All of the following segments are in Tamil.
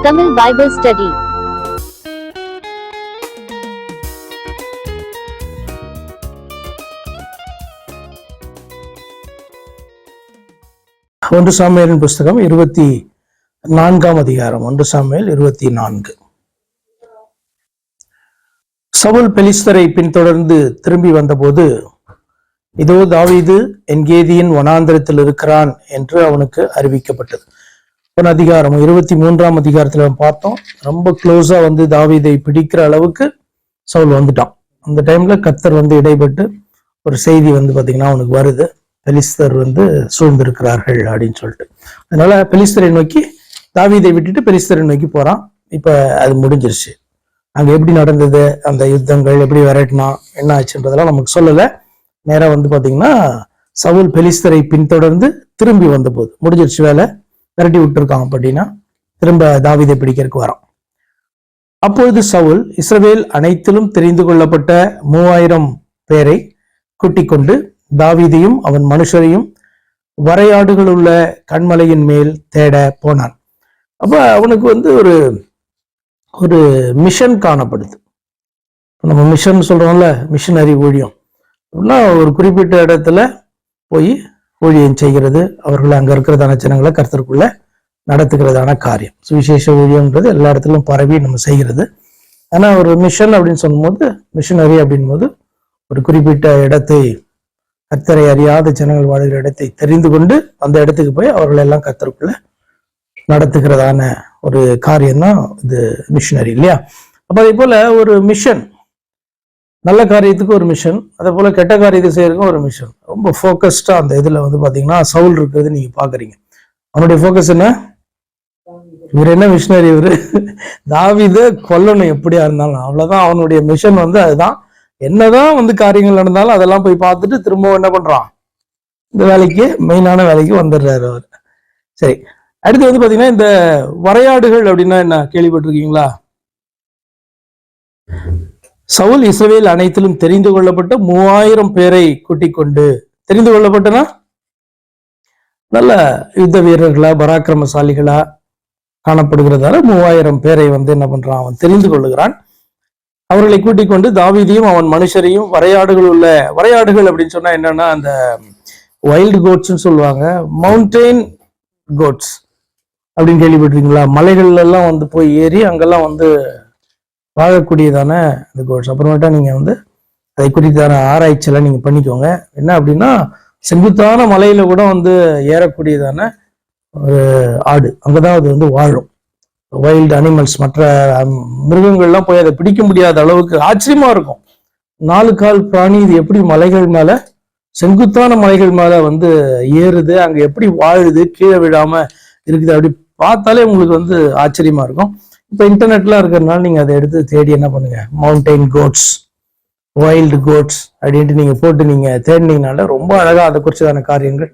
Tamil Bible Study. ஒன்று சாமுவேலின் புஸ்தகம் 24ஆம் அதிகாரம். 1 சாமுவேல் 24. சவுல் பெலிஸ்தரை பின்தொடர்ந்து திரும்பி வந்தபோது, இதோ தாவீது என்கேதியின் வனாந்திரத்தில் இருக்கிறான் என்று அவனுக்கு அறிவிக்கப்பட்டது. அதிகாரம் 23ஆம் அதிகாரத்துல பார்த்தோம். ரொம்ப க்ளோஸா தாவீதை பிடிக்கிற அளவுக்கு சவுல் வந்துட்டான். அந்த டைம்ல கர்த்தர் இடைப்பட்டு ஒரு செய்தி பாத்தீங்கன்னா அவனுக்கு வருது, பெலிஸ்தர் சூழ்ந்திருக்கிறார்கள் அப்படின்னு சொல்லிட்டு. அதனால பெலிஸ்தரை நோக்கி தாவீதை விட்டுட்டு பெலிஸ்தரை நோக்கி போறான். இப்ப அது முடிஞ்சிருச்சு. அங்க எப்படி நடந்தது, அந்த யுத்தங்கள் எப்படி விரட்டினா, என்ன ஆச்சுன்றதெல்லாம் நமக்கு சொல்லல. நேரா பாத்தீங்கன்னா சவுல் பெலிஸ்தரை பின்தொடர்ந்து திரும்பி வந்த போது முடிஞ்சிருச்சு, வேலை விரட்டி விட்டுருக்கான் அப்படின்னா திரும்ப தாவீதை பிடிக்கிறதுக்கு வரான். அப்பொழுது சவுல் இஸ்ரவேல் அனைத்திலும் தெரிந்து கொள்ளப்பட்ட 3000 பேரை கூட்டிக் கொண்டு தாவீதையும் அவன் மனுஷரையும் வரையாடுகள் உள்ள கண்மலையின் மேல் தேட போனான். அப்ப அவனுக்கு ஒரு மிஷன் காணப்படுது. நம்ம மிஷன் சொல்றோம்ல, மிஷனரி ஊழியம் அப்படின்னா ஒரு குறிப்பிட்ட இடத்துல போய் ஊழியம் செய்கிறது, அவர்கள் அங்க இருக்கிறதான ஜனங்களை கர்த்தருக்குள்ள நடத்துகிறதான காரியம். சுவிசேஷ ஊழியம்ன்றது எல்லா இடத்துலும் பரவி நம்ம செய்கிறது. ஆனா ஒரு மிஷன் அப்படின்னு சொல்லும்போது, மிஷனரி அப்படின் போது ஒரு குறிப்பிட்ட இடத்தை, கர்த்தரை அறியாத ஜனங்கள் வாழ்கிற இடத்தை தெரிந்து கொண்டு அந்த இடத்துக்கு போய் அவர்கள் எல்லாம் கர்த்தருக்குள்ள நடத்துகிறதான ஒரு காரியம் தான் இது மிஷனரி, இல்லையா? அப்ப அதே போல ஒரு மிஷன், நல்ல காரியத்துக்கு ஒரு மிஷன், அதே போல கெட்ட காரியத்தை செய்யறதுக்கும் ஒரு மிஷன். ரொம்ப ஃபோக்கஸ்டா அந்த இதுல பாத்தீங்கன்னா சவுல் இருக்கிறது நீங்க பாக்குறீங்க. அவனுடைய ஃபோக்கஸ் என்ன? இவர் என்ன மிஷனரி, இவரு தாவீதை கொல்லணும் எப்படியா இருந்தாலும், அவ்வளவுதான் அவனுடைய மிஷன். அதுதான். என்னதான் காரியங்கள் நடந்தாலும் அதெல்லாம் போய் பார்த்துட்டு திரும்ப என்ன பண்றான், இந்த வேலைக்கு, மெயினான வேலைக்கு வந்துடுறாரு அவர். சரி, அடுத்து பாத்தீங்கன்னா இந்த வரையாடுகள் அப்படின்னா என்ன கேள்விப்பட்டிருக்கீங்களா? சவுல் இஸ்ரவேல் அனைத்திலும் தெரிந்து கொள்ளப்பட்ட 3000 பேரை கூட்டிக் கொண்டு, தெரிந்து கொள்ளப்பட்டனா நல்ல யுத்த வீரர்களா, பராக்கிரமசாலிகளா காணப்படுகிறதால 3000 பேரை என்ன பண்றான், அவன் தெரிந்து கொள்ளுகிறான். அவர்களை கூட்டிக் கொண்டு தாவீதையும் அவன் மனுஷரையும் வரையாடுகள் அப்படின்னு சொன்னா என்னன்னா, அந்த வைல்டு கோட்ஸ்ன்னு சொல்லுவாங்க, மவுண்டெயின் கோட்ஸ் அப்படின்னு கேள்விப்பட்டிருக்கீங்களா? மலைகள்ல எல்லாம் போய் ஏறி அங்கெல்லாம் வாழக்கூடியதான இந்த கோட்ஸ். அப்புறமேட்டா நீங்க அதை குறித்தான ஆராய்ச்சியெல்லாம் நீங்க பண்ணிக்கோங்க. என்ன அப்படின்னா, செங்குத்தான மலையில கூட ஏறக்கூடியதான ஒரு ஆடு, அங்கதான் அது வாழும். வைல்டு அனிமல்ஸ், மற்ற மிருகங்கள்லாம் போய் அதை பிடிக்க முடியாத அளவுக்கு ஆச்சரியமா இருக்கும். 4 கால் பிராணி இது எப்படி மலைகள் மேல, செங்குத்தான மலைகள் மேல ஏறுது, அங்க எப்படி வாழுது, கீழே விழாம இருக்குது, அப்படி பார்த்தாலே உங்களுக்கு ஆச்சரியமா இருக்கும். இப்ப இன்டர்நெட்லாம் இருக்கிறதுனால நீங்க அதை எடுத்து தேடி என்ன பண்ணுங்க, மவுண்டெயின் கோட்ஸ், வைல்டு கோட்ஸ் அப்படின்ட்டு நீங்க போட்டு நீங்க தேடினீங்கனால ரொம்ப அழகா அதை குறிச்சதான காரியங்கள்.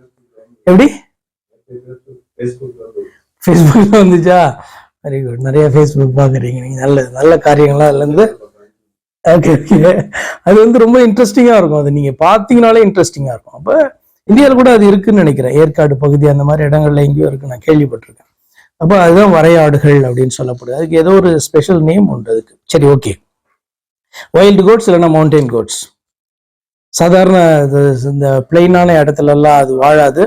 எப்படி ஃபேஸ்புக்ல வந்துச்சா? வெரி குட், நிறைய ஃபேஸ்புக் பாக்குறீங்க நீங்க. நல்ல காரியங்கள்லாம் அதுல இருந்து. ஓகே, அது ரொம்ப இன்ட்ரெஸ்டிங்கா இருக்கும். அது நீங்க பாத்தீங்கனாலே இன்ட்ரெஸ்டிங்கா இருக்கும். அப்ப இந்தியாவில் கூட அது இருக்குன்னு நினைக்கிறேன், ஏற்காடு பகுதி அந்த மாதிரி இடங்கள்ல எங்கேயோ இருக்கு, நான் கேள்விப்பட்டிருக்கேன். அப்ப அதுதான் வரையாடுகள் அப்படின்னு சொல்லப்படுது. அதுக்கு ஏதோ ஒரு ஸ்பெஷல் நேம் உண்டு அதுக்கு. சரி, ஓகே. வைல்டு கோட்ஸ் இல்லைன்னா மவுண்டெயின் கோட்ஸ். சாதாரண இந்த பிளைனான இடத்துல எல்லாம் அது வாழாது.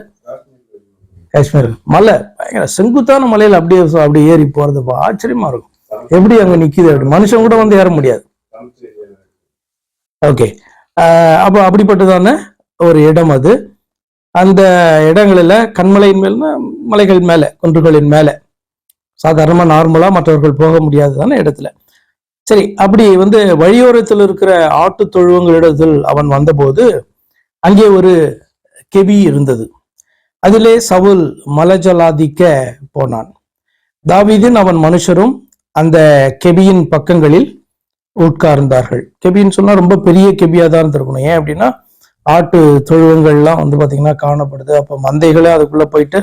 காஷ்மீர் மலை, பயங்கர செங்குத்தான மலையில அப்படியே ஏறி போறது ஆச்சரியமா இருக்கும். எப்படி அங்க நிக்குது, அப்படி மனுஷன் கூட ஏற முடியாது. ஓகே, அப்ப அப்படிப்பட்டதான ஒரு இடம் அது. அந்த இடங்களில கண்மலையின் மேல, மலைகள் மேல, குன்றுகளின் மேல, சாதாரணமா நார்மலா மற்றவர்கள் போக முடியாததான இடத்துல. சரி, அப்படி வழியோரத்தில் இருக்கிற ஆட்டு தொழுவங்களிடத்தில் அவன் வந்தபோது அங்கே ஒரு கெபி இருந்தது. அதிலே சவுல் மலஜலாதிக்க போனான். தாவீதின் அவன் மனுஷரும் அந்த கெபியின் பக்கங்களில் உட்கார்ந்தார்கள். கெபின்னு சொன்னா ரொம்ப பெரிய கெபியா தான் இருக்கணும். ஏன் அப்படின்னா, ஆட்டு தொழுவங்கள்லாம் பாத்தீங்கன்னா காணப்படுது. அப்ப மந்தைகளே அதுக்குள்ள போயிட்டு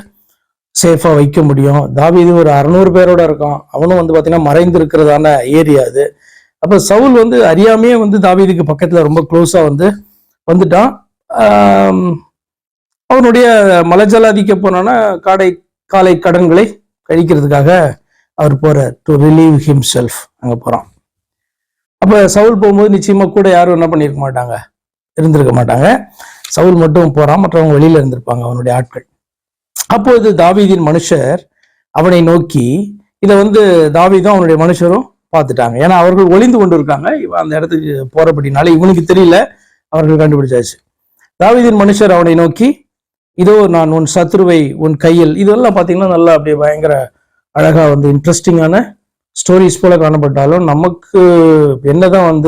சேஃபா வைக்க முடியும். தாவீது ஒரு 600 பேரோட இருக்கான். அவனும் பாத்தீங்கன்னா மறைந்து இருக்கிறதான ஏரியா அது. அப்ப சவுல் அறியாமையே தாவீதுக்கு பக்கத்துல ரொம்ப க்ளோஸா வந்துட்டான். அவனுடைய மலஜலாதிக்க போனான்னா காலை கடன்களை கழிக்கிறதுக்காக அவர் போறார் டு ரிலீவ் ஹிம்செல்ஃப், அங்க போறான். அப்ப சவுல் போகும்போது நிச்சயமா கூட யாரும் என்ன பண்ணிருக்க மாட்டாங்க, இருந்திருக்க மாட்டாங்க. சவுல் மட்டும் போறான், மற்றவங்க வெளியில இருந்திருப்பாங்க அவனுடைய ஆட்கள். அப்போது தாவீதின் மனுஷர் அவனை நோக்கி, இதை தாவீதும் அவனுடைய மனுஷரும் பார்த்துட்டாங்க. ஏன்னா அவர்கள் ஒளிந்து கொண்டு இருக்காங்க, இவன் அந்த இடத்துக்கு போறபடினால இவனுக்கு தெரியல, அவர்கள் கண்டுபிடிச்சாச்சு. தாவீதின் மனுஷர் அவனை நோக்கி, இதோ நான் உன் சத்ருவை உன் கையில், இதெல்லாம் பார்த்தீங்கன்னா நல்லா அப்படியே பயங்கர அழகா இன்ட்ரெஸ்டிங்கான ஸ்டோரிஸ் போல காணப்பட்டாலும் நமக்கு என்னதான்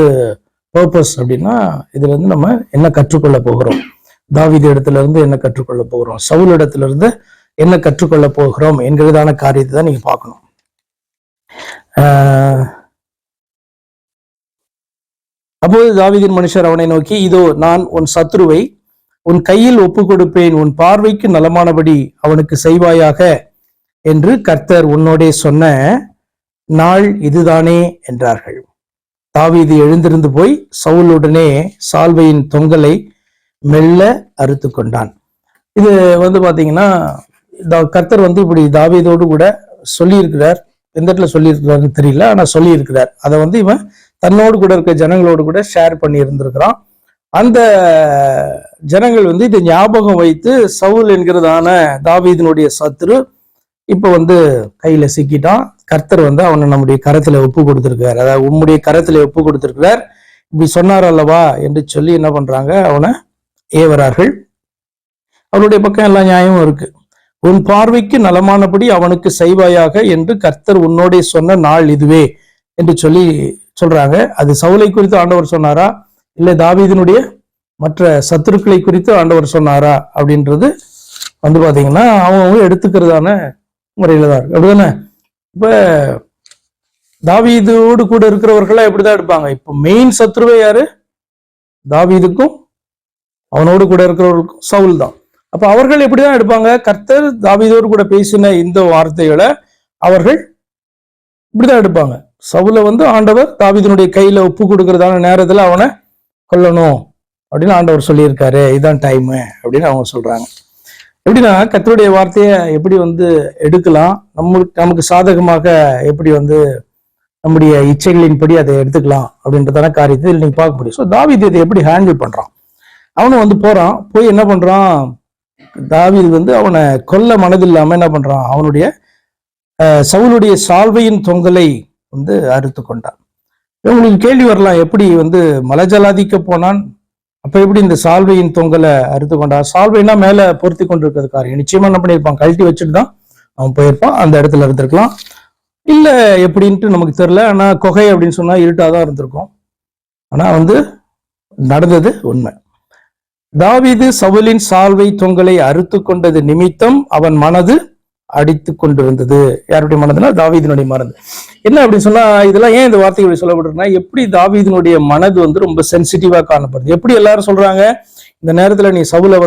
பர்பஸ் அப்படின்னா, இதுல இருந்து நம்ம என்ன கற்றுக்கொள்ள போகிறோம், தாவீது இடத்துல இருந்து என்ன கற்றுக்கொள்ள போகிறோம், சவுல் இடத்துல இருந்து என்ன கற்றுக்கொள்ள போகிறோம் என்கிறதான காரியத்தை தான் நீங்க பார்க்கணும். அப்போது தாவீதின் மனுஷர் அவனை நோக்கி, இதோ நான் உன் சத்ருவை உன் கையில் ஒப்பு கொடுப்பேன், உன் பார்வைக்கு நலமானபடி அவனுக்கு செய்வாயாக என்று கர்த்தர் உன்னோடே சொன்ன நாள் இதுதானே என்றார்கள். தாவீது எழுந்திருந்து போய் சவுலுடனே சால்வையின் தொங்கலை மெல்ல அறுத்து கொண்டான். இது பாத்தீங்கன்னா கர்த்தர் இப்படி தாவீதோடு கூட சொல்லியிருக்கிறார். எந்த இடத்துல சொல்லியிருக்கிறாருன்னு தெரியல, ஆனா சொல்லி இருக்கிறார். அதை இவன் தன்னோடு கூட இருக்க ஜனங்களோடு கூட ஷேர் பண்ணி இருந்திருக்கிறான். அந்த ஜனங்கள் இதை ஞாபகம் வைத்து சவுல் என்கிறதான தாவீதினுடைய சத்துரு இப்ப கையில சிக்கிட்டான். கர்த்தர் அவனை நம்முடைய கரத்துல ஒப்பு கொடுத்திருக்கிறார், அதாவது உம்முடைய கரத்துல ஒப்பு கொடுத்திருக்கிறார், இப்படி சொன்னார் அல்லவா என்று சொல்லி என்ன பண்றாங்க, அவனை ஏவரார்கள். அவருடைய பக்கம் எல்லா நியாயமும் இருக்கு. உன் பார்வைக்கு நலமானபடி அவனுக்கு செய்வாயாக என்று கர்த்தர் உன்னோடே சொன்ன நாள் இதுவே என்று சொல்லி சொல்றாங்க. அது சவுலை குறித்து ஆண்டவர் சொன்னாரா, இல்லை தாவீதினுடைய மற்ற சத்துருக்களை குறித்து ஆண்டவர் சொன்னாரா அப்படின்றது பாத்தீங்கன்னா அவங்க எடுத்துக்கிறதான முறையில தான் இருக்கு. அப்படிதானே? இப்ப தாவீதோடு கூட இருக்கிறவர்கள்லாம் எப்படிதான் எடுப்பாங்க. இப்ப மெயின் சத்ருவே யாரு, தாவீதுக்கும் அவனோடு கூட இருக்கிறவர்களுக்கும் சவுல் தான். அப்ப அவர்கள் எப்படிதான் எடுப்பாங்க, கர்த்தர் தாவீதோடு கூட பேசின இந்த வார்த்தைகளை அவர்கள் இப்படிதான் எடுப்பாங்க. சவுல ஆண்டவர் தாவீதினுடைய கையில ஒப்பு கொடுக்கறதான நேரத்துல அவனை கொல்லணும் அப்படின்னு ஆண்டவர் சொல்லியிருக்காரு, இதுதான் டைமு அப்படின்னு அவங்க சொல்றாங்க. எப்படின்னா கர்த்தருடைய வார்த்தையை எப்படி எடுக்கலாம், நமக்கு சாதகமாக எப்படி நம்முடைய இச்சைகளின்படி அதை எடுத்துக்கலாம் அப்படின்றதான காரியத்தை நீங்க பார்க்க முடியும். ஸோ தாவீது இதை எப்படி ஹேண்டில் பண்றான், அவனும் போறான், போய் என்ன பண்றான், தாவீது அவனை கொல்ல மனதில்லாம என்ன பண்றான், அவனுடைய சவுலுடைய சால்வையின் தொங்கலை அறுத்து கொண்டான். உங்களுக்கு கேள்வி வரலாம், எப்படி மலஜலாதிக்க போனான், அப்ப எப்படி இந்த சால்வையின் தொங்கலை அறுத்து கொண்டான்? சால்வைனா மேல பொருத்தி கொண்டிருக்கிறது காரியம், நிச்சயமா என்ன பண்ணியிருப்பான், கழட்டி வச்சுட்டு தான் அவன் போயிருப்பான், அந்த இடத்துல இருந்திருக்கலாம், இல்ல எப்படின்ட்டு நமக்கு தெரியல. ஆனா கொகை அப்படின்னு சொன்னா இருட்டாதான் இருந்திருக்கும். ஆனா நடந்தது உண்மை. தாவீது சவுலின் சால்வை தொங்கலை அறுத்து கொண்டது நிமித்தம் அவன் மனது அடித்து கொண்டிருந்தது. யாருடைய மனதுனா தாவீதினுடைய மனது. என்ன அப்படின்னு சொன்னா, இதெல்லாம் ஏன் இந்த வார்த்தைகள் சொல்லப்பட்டிருக்குன்னா, எப்படி தாவீதினுடைய மனது ரொம்ப சென்சிட்டிவா காணப்படுது. எப்படி எல்லாரும் சொல்றாங்க, இந்த நேரத்துல நீ சவுலை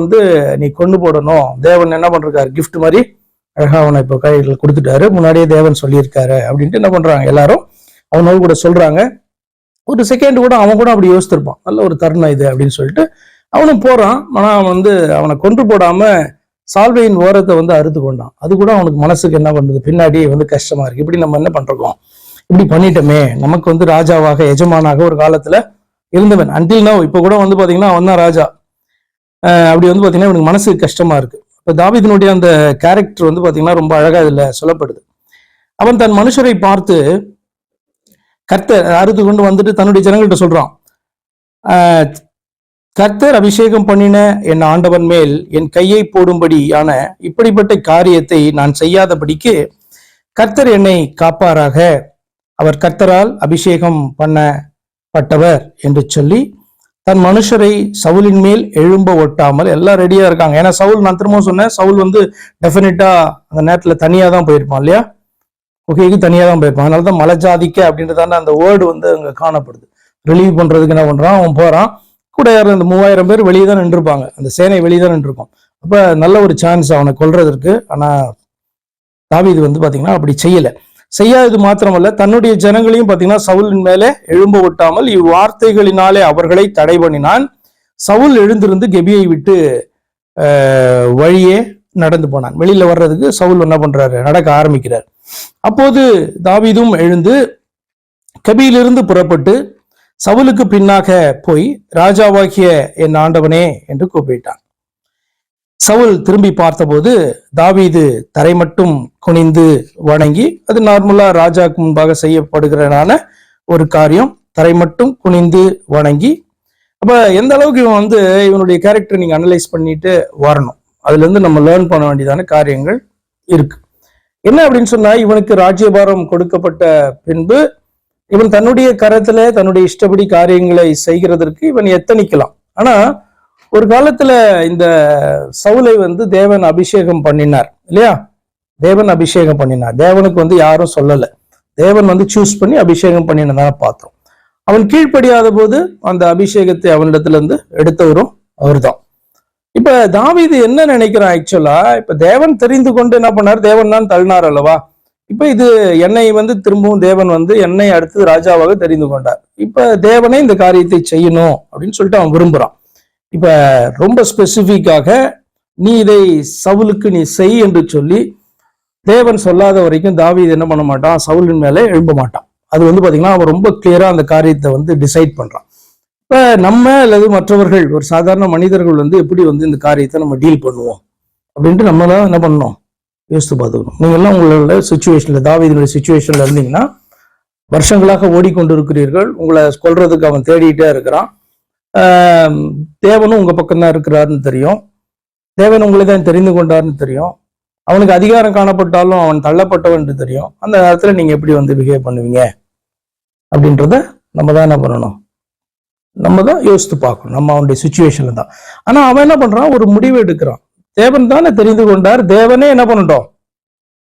நீ கொண்டு போடணும், தேவன் என்ன பண்றாரு, கிஃப்ட் மாதிரி அழகா அவனை இப்ப கையில் கொடுத்துட்டாரு, முன்னாடியே தேவன் சொல்லியிருக்காரு அப்படின்ட்டு என்ன பண்றாங்க, எல்லாரும் அவனோடு கூட சொல்றாங்க. ஒரு செகண்ட் கூட அவன் கூட அப்படி யோசித்திருப்பான், நல்ல ஒரு தருணம் இது அப்படின்னு சொல்லிட்டு அவனும் போறான். ஆனா அவனை கொன்று போடாம சால்வையின் ஓரத்தை அறுத்து கொண்டான். அது கூட அவனுக்கு மனசுக்கு என்ன பண்றது, பின்னாடி கஷ்டமா இருக்கு, இப்படி நம்ம என்ன பண்றோம், இப்படி பண்ணிட்டோமே, நமக்கு ராஜாவாக எஜமானாக ஒரு காலத்துல இருந்தவன் அன்டில் நவ், இப்ப கூட பாத்தீங்கன்னா அவன் தான் ராஜா. அப்படி பாத்தீங்கன்னா இவனுக்கு மனசுக்கு கஷ்டமா இருக்கு. இப்ப தாவீதினுடைய அந்த கேரக்டர் பாத்தீங்கன்னா ரொம்ப அழகா இதுல சொல்லப்படுது. அவன் தன் மனுஷரை பார்த்து கர்த்தர் அறுத்து கொண்டு வந்துட்டு தன்னுடைய ஜனங்கள்கிட்ட சொல்றான், கர்த்தர் அபிஷேகம் பண்ணின என் ஆண்டவன் மேல் என் கையை போடும்படியான இப்படிப்பட்ட காரியத்தை நான் செய்யாதபடிக்கு கர்த்தர் என்னை காப்பாராக, அவர் கர்த்தரால் அபிஷேகம் பண்ணப்பட்டவர் என்று சொல்லி தன் மனுஷரை சவுலின் மேல் எழும்ப ஒட்டாமல், எல்லாம் ரெடியா இருக்காங்க. ஏன்னா சவுல், நான் திரும்ப சொன்னேன், சவுல் டெஃபினட்டா அந்த நேரத்துல தனியா தான் போயிருப்பான் இல்லையா, ஓகேக்கு தனியா தான் போயிருப்பான். அதனாலதான் மலஜாதிக்க அப்படின்றதான அந்த வேர்டு அங்க காணப்படுது. ரிலீவ் பண்றதுக்கு என்ன பண்றான், அவன் போறான், கூட அந்த 3000 பேர் வெளியே தான் நின்றுப்பாங்க, அந்த சேனை வெளியே தான் நின்றுருக்கும். அப்ப நல்ல ஒரு சான்ஸ் அவனை கொல்றதற்கு. ஆனா தாவீது பாத்தீங்கன்னா அப்படி செய்யாதது மாத்திரமல்ல, தன்னுடைய ஜனங்களையும் பாத்தீங்கன்னா சவுலின் மேலே எழும்ப விட்டாமல் இவ்வார்த்தைகளினாலே அவர்களை தடை பண்ணினான். சவுல் எழுந்திருந்து கெபியை விட்டு வழியே நடந்து போனான். வெளியில வர்றதுக்கு சவுல் என்ன பண்றாரு, நடக்க ஆரம்பிக்கிறார். அப்போது தாவீதும் எழுந்து கெபியிலிருந்து புறப்பட்டு சவுலுக்கு பின்னாக போய், ராஜாவாகிய என் ஆண்டவனே என்று கூப்பிட்டான். சவுல் திரும்பி பார்த்தபோது தாவீது தரை மட்டும் குனிந்து வணங்கி, அது நார்மலா ராஜாவுக்கு முன்பாக செய்யப்படுகிறதான ஒரு காரியம், தரை மட்டும் குனிந்து வணங்கி. அப்ப எந்த அளவுக்கு இவன் இவனுடைய கேரக்டர் நீங்க அனலைஸ் பண்ணிட்டு வரணும். அதுல இருந்து நம்ம லேர்ன் பண்ண வேண்டியதான காரியங்கள் இருக்கு. என்ன அப்படின்னு சொன்னா, இவனுக்கு ராஜ்யபாரம் கொடுக்கப்பட்ட பின்பு இவன் தன்னுடைய கரத்துல தன்னுடைய இஷ்டப்படி காரியங்களை செய்கிறதற்கு இவன் எத்தனிக்கலாம். ஆனா ஒரு காலத்துல இந்த சவுலை தேவன் அபிஷேகம் பண்ணினார் இல்லையா? தேவன் அபிஷேகம் பண்ணினார். தேவனுக்கு யாரும் சொல்லல, தேவன் சூஸ் பண்ணி அபிஷேகம் பண்ணினதான பார்த்தோம். அவன் கீழ்ப்படியாத போது அந்த அபிஷேகத்தை அவனிடத்துல இருந்து எடுத்தவரும் அவர்தான். இப்ப தாவீது என்ன நினைக்கிறான் ஆக்சுவலா, இப்ப தேவன் தெரிந்து கொண்டு என்ன பண்ணார், தேவன் தான் தள்ளினார் அல்லவா? இப்ப இது என்னை திரும்பவும் தேவன் என்னை அடுத்து ராஜாவாக தெரிந்து கொண்டார். இப்ப தேவனே இந்த காரியத்தை செய்யணும் அப்படின்னு சொல்லிட்டு அவன் விரும்புறான். இப்ப ரொம்ப ஸ்பெசிபிக்காக நீ இதை சவுலுக்கு நீ செய் என்று சொல்லி தேவன் சொல்லாத வரைக்கும் தாவீது என்ன பண்ண மாட்டான், சவுலின் மேலே எழும்ப மாட்டான். அது பாத்தீங்கன்னா அவன் ரொம்ப கிளியரா அந்த காரியத்தை டிசைட் பண்றான். இப்ப நம்ம அல்லது மற்றவர்கள், ஒரு சாதாரண மனிதர்கள் எப்படி இந்த காரியத்தை நம்ம டீல் பண்ணுவோம் அப்படின்ட்டு நம்மளாம் என்ன பண்ணணும், யோசித்து பார்த்துக்கணும். நீங்க எல்லாம் உங்களோட சுச்சுவேஷன்ல, தாவீதுடைய சுச்சுவேஷன்ல இருந்தீங்கன்னா, வருஷங்களாக ஓடிக்கொண்டிருக்கிறீர்கள், உங்களை கொல்றதுக்கு அவன் தேடிட்டே இருக்கிறான். தேவனும் உங்க பக்கம் தான் இருக்கிறாருன்னு தெரியும், தேவன் உங்களை தான் தெரிந்து கொண்டாருன்னு தெரியும், அவனுக்கு அதிகாரம் காணப்பட்டாலும் அவன் தள்ளப்பட்டவன் என்று தெரியும். அந்த நேரத்துல நீங்க எப்படி பிஹேவ் பண்ணுவீங்க அப்படின்றத நம்ம தான் என்ன பண்ணணும், நம்ம தான் யோசித்து பார்க்கணும். நம்ம அவனுடைய சுச்சுவேஷன்ல தான். ஆனா அவன் என்ன பண்றான், ஒரு முடிவு எடுக்கிறான். தேவன் தானே தெரிந்து கொண்டார், தேவனே என்ன பண்ணட்டும்,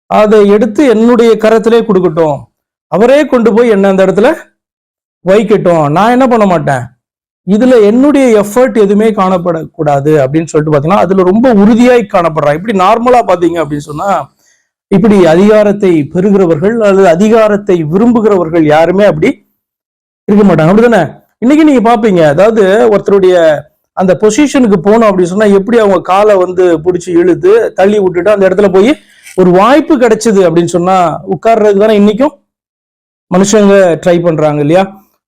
அதை எடுத்து என்னுடைய கரத்திலே கொடுக்கட்டும், அவரே கொண்டு போய் என்ன அந்த இடத்துல வைக்கட்டும், நான் என்ன பண்ண மாட்டேன், இதுல என்னுடைய எஃபர்ட் எதுவுமே காணப்படக்கூடாது அப்படின்னு சொல்லிட்டு பாத்தீங்கன்னா அதுல ரொம்ப உறுதியாய் காணப்படுறான். இப்படி நார்மலா பாத்தீங்க அப்படின்னு சொன்னா, இப்படி அதிகாரத்தை பெறுகிறவர்கள் அல்லது அதிகாரத்தை விரும்புகிறவர்கள் யாருமே அப்படி இருக்க மாட்டாங்க. அப்படிதானே? இன்னைக்கு நீங்க பாப்பீங்க, அதாவது ஒருத்தருடைய அந்த பொசிஷனுக்கு போகணும் அப்படின்னு சொன்னா எப்படி அவங்க காலை பிடிச்சி இழுத்து தள்ளி விட்டுட்டு அந்த இடத்துல போய் ஒரு வாய்ப்பு கிடைச்சது அப்படின்னு சொன்னா உட்கார்றதுக்கு தானே இன்னைக்கும் மனுஷங்க ட்ரை பண்றாங்க இல்லையா?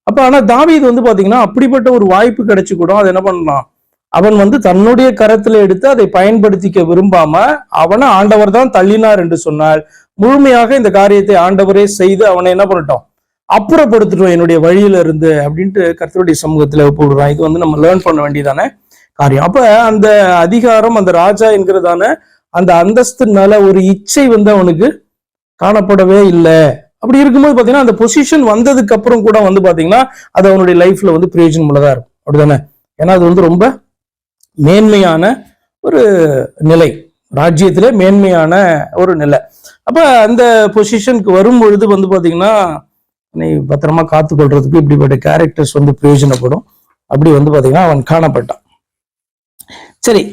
அப்ப ஆனா தாவீது பாத்தீங்கன்னா அப்படிப்பட்ட ஒரு வாய்ப்பு கிடைச்சு கூட அதை என்ன பண்ணலாம், அவன் தன்னுடைய கரத்துல எடுத்து அதை பயன்படுத்திக்க விரும்பாம அவனை ஆண்டவர் தான் தள்ளினார் என்று சொன்னால், முழுமையாக இந்த காரியத்தை ஆண்டவரே செய்து அவனை என்ன பண்ணட்டும், அப்புறப்படுத்திட்டோம் என்னுடைய வழியில இருந்து அப்படின்ட்டு கர்த்தருடைய சமூகத்துல ஒப்புடுறான். இது நம்ம லேர்ன் பண்ண வேண்டியதான காரியம். அப்ப அந்த அதிகாரம், அந்த ராஜா என்கிறதான அந்த அந்தஸ்துனால ஒரு இச்சை அவனுக்கு காணப்படவே இல்லை. அப்படி இருக்கும்போது பாத்தீங்கன்னா அந்த பொசிஷன் வந்ததுக்கு அப்புறம் கூட பாத்தீங்கன்னா அது அவனுடைய லைஃப்ல பிரயோஜனம் உள்ளதா இருக்கும். அப்படிதானே? ஏன்னா அது ரொம்ப மேன்மையான ஒரு நிலை, ராஜ்யத்திலே மேன்மையான ஒரு நிலை. அப்ப அந்த பொசிஷனுக்கு வரும் பொழுது பாத்தீங்கன்னா நீ பத்திரமா காத்து கொள்றதுக்கு இப்படிப்பட்ட கேரக்டர்ஸ் பிரயோஜனப்படும். அப்படி பாத்தீங்கன்னா அவன் காணப்பட்டான். சரி,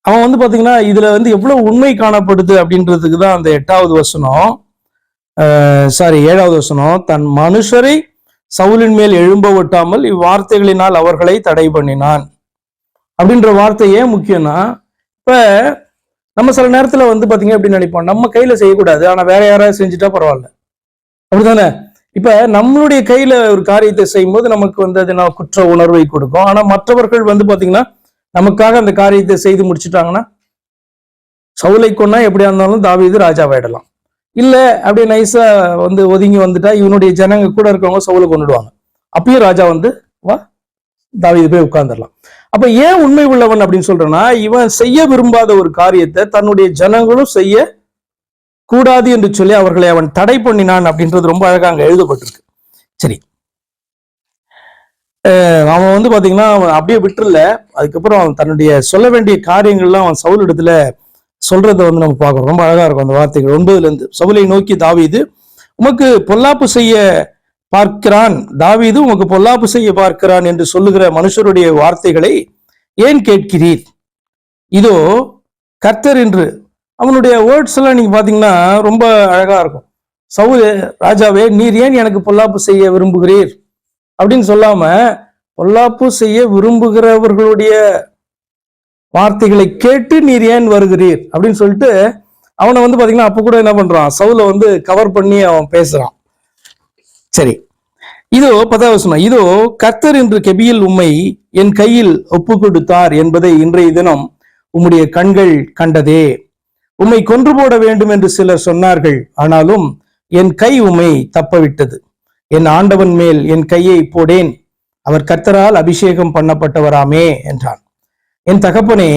அவன் பாத்தீங்கன்னா இதுல எவ்வளவு உண்மை காணப்படுது அப்படின்றதுக்கு தான் அந்த 8வது வசனம், 7வது வசனம், தன் மனுஷரை சவுலின் மேல் எழும்ப விட்டாமல் இவ்வார்த்தைகளினால் அவர்களை தடை பண்ணினான் அப்படின்ற வார்த்தை ஏன் முக்கியம்னா, இப்ப நம்ம சில நேரத்துல பாத்தீங்க அப்படின்னு நினைப்போம், நம்ம கையில செய்யக்கூடாது, ஆனா வேற யாராவது செஞ்சுட்டா பரவாயில்ல. அப்படித்தானே? இப்ப நம்மளுடைய கையில ஒரு காரியத்தை செய்யும் போது நமக்கு அது குற்ற உணர்வை கொடுக்கும். ஆனா மற்றவர்கள் பாத்தீங்கன்னா நமக்காக அந்த காரியத்தை செய்து முடிச்சுட்டாங்கன்னா, சவுலை கொன்னா எப்படியா இருந்தாலும் தாவீது ராஜாவாயிடலாம். இல்ல அப்படியே நைஸா ஒதுங்கி வந்துட்டா இவனுடைய ஜனங்க கூட இருக்கவங்க சவுலை கொண்டுடுவாங்க. அப்பயும் ராஜா வா தாவீது போய் உட்கார்ந்துடலாம். அப்ப ஏன் உண்மை உள்ளவன் அப்படின்னு சொல்றேன்னா, இவன் செய்ய விரும்பாத ஒரு காரியத்தை தன்னுடைய ஜனங்களும் செய்ய கூடாது என்று சொல்லி அவர்களை அவன் தடை பண்ணினான் அப்படின்றது ரொம்ப அழகா அங்க எழுதப்பட்டிருக்கு. சரி, அவன் பாத்தீங்கன்னா அவன் அப்படியே விட்டுல, அதுக்கப்புறம் அவன் தன்னுடைய சொல்ல வேண்டிய காரியங்கள்லாம் அவன் சவுல் இடத்துல சொல்றதை நம்ம பார்க்கறோம். ரொம்ப அழகா இருக்கும் அந்த வார்த்தைகள். 9ல இருந்து, சவுலை நோக்கி தாவீது உமக்கு பொல்லாப்பு செய்ய பார்க்கிறான், தாவீது உமக்கு பொல்லாப்பு செய்ய பார்க்கிறான் என்று சொல்லுகிற மனுஷருடைய வார்த்தைகளை ஏன் கேட்கிறீர், இதோ கர்த்தர் என்று. அவனுடைய வேர்ட்ஸ் எல்லாம் நீங்க பாத்தீங்கன்னா ரொம்ப அழகா இருக்கும். சவுல், ராஜாவே நீர் ஏன் எனக்கு பொல்லாப்பு செய்ய விரும்புகிறீர் அப்படின்னு சொல்லாம, பொல்லாப்பு செய்ய விரும்புகிறவர்களுடைய வார்த்தைகளை கேட்டு நீர் ஏன் வருகிறீர் அப்படின்னு சொல்லிட்டு அவனை வந்து பாத்தீங்கன்னா அப்ப கூட என்ன பண்றான், சவுலை வந்து கவர் பண்ணி அவன் பேசுறான். சரி, இதோ 10வது வசனம், இதோ கர்த்தர் என்று கெபியில் உம்மை என் கையில் ஒப்பு கொடுத்தார் என்பதை இன்றைய தினம் உம்முடைய கண்கள் கண்டதே. உம்மை கொன்று போட வேண்டும் என்று சிலர் சொன்னார்கள், ஆனாலும் என் கை உம்மை தப்பவிட்டது. என் ஆண்டவன் மேல் என் கையை போடேன், அவர் கர்த்தரால் அபிஷேகம் பண்ணப்பட்டவராமே என்றான். என் தகப்பனே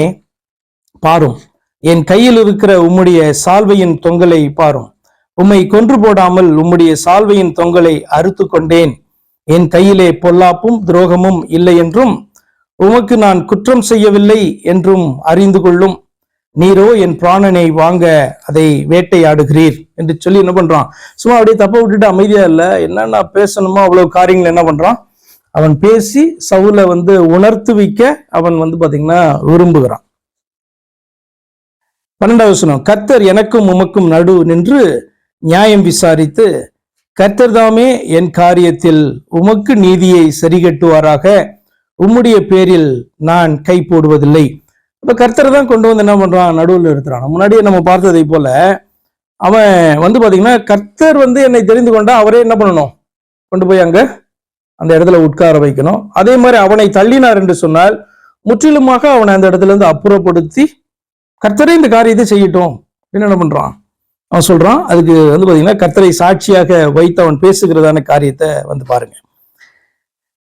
பாரும், என் கையில் இருக்கிற உம்முடைய சால்வையின் தொங்கலை பாரும். உம்மை கொன்று போடாமல் உம்முடைய சால்வையின் தொங்கலை அறுத்து கொண்டேன். என் கையிலே பொல்லாப்பும் துரோகமும் இல்லை என்றும் உமக்கு நான் குற்றம் செய்யவில்லை என்றும் அறிந்து கொள்ளும். நீரோ என் பிராணனை வாங்க அதை வேட்டையாடுகிறீர் என்று சொல்லி என்ன பண்றான், சும்மா அப்படியே தப்ப விட்டுட்டு அமைதியா இல்ல, என்னென்ன பேசணுமோ அவ்வளவு காரியங்கள் என்ன பண்றான், அவன் பேசி சவுலை வந்து உணர்த்து வைக்க அவன் வந்து பாத்தீங்கன்னா விரும்புகிறான். 12வது வசனம், கர்த்தர் எனக்கும் உமக்கும் நடு நின்று நியாயம் விசாரித்து கர்த்தர் தாமே என் காரியத்தில் உமக்கு நீதியை சரிகட்டுவாராக. உம்முடைய பேரில் நான் கை போடுவதில்லை. இப்ப கர்த்தரை தான் கொண்டு வந்து என்ன பண்றான், நடுவில் இருக்கிறான். முன்னாடியே நம்ம பார்த்ததை போல அவன் வந்து பாத்தீங்கன்னா கர்த்தர் வந்து என்னை தெரிந்து கொண்டா அவரே என்ன பண்ணணும், கொண்டு போய் அங்க அந்த இடத்துல உட்கார வைக்கணும். அதே மாதிரி அவனை தள்ளினார் என்று சொன்னால் முற்றிலுமாக அவனை அந்த இடத்துல இருந்து அப்புறப்படுத்தி கர்த்தரே இந்த காரியத்தை செய்யட்டும் அப்படின்னு என்ன பண்றான், அவன் சொல்றான். அதுக்கு வந்து பாத்தீங்கன்னா கர்த்தரை சாட்சியாக வைத்து அவன் பேசுகிறதான காரியத்தை வந்து பாருங்க.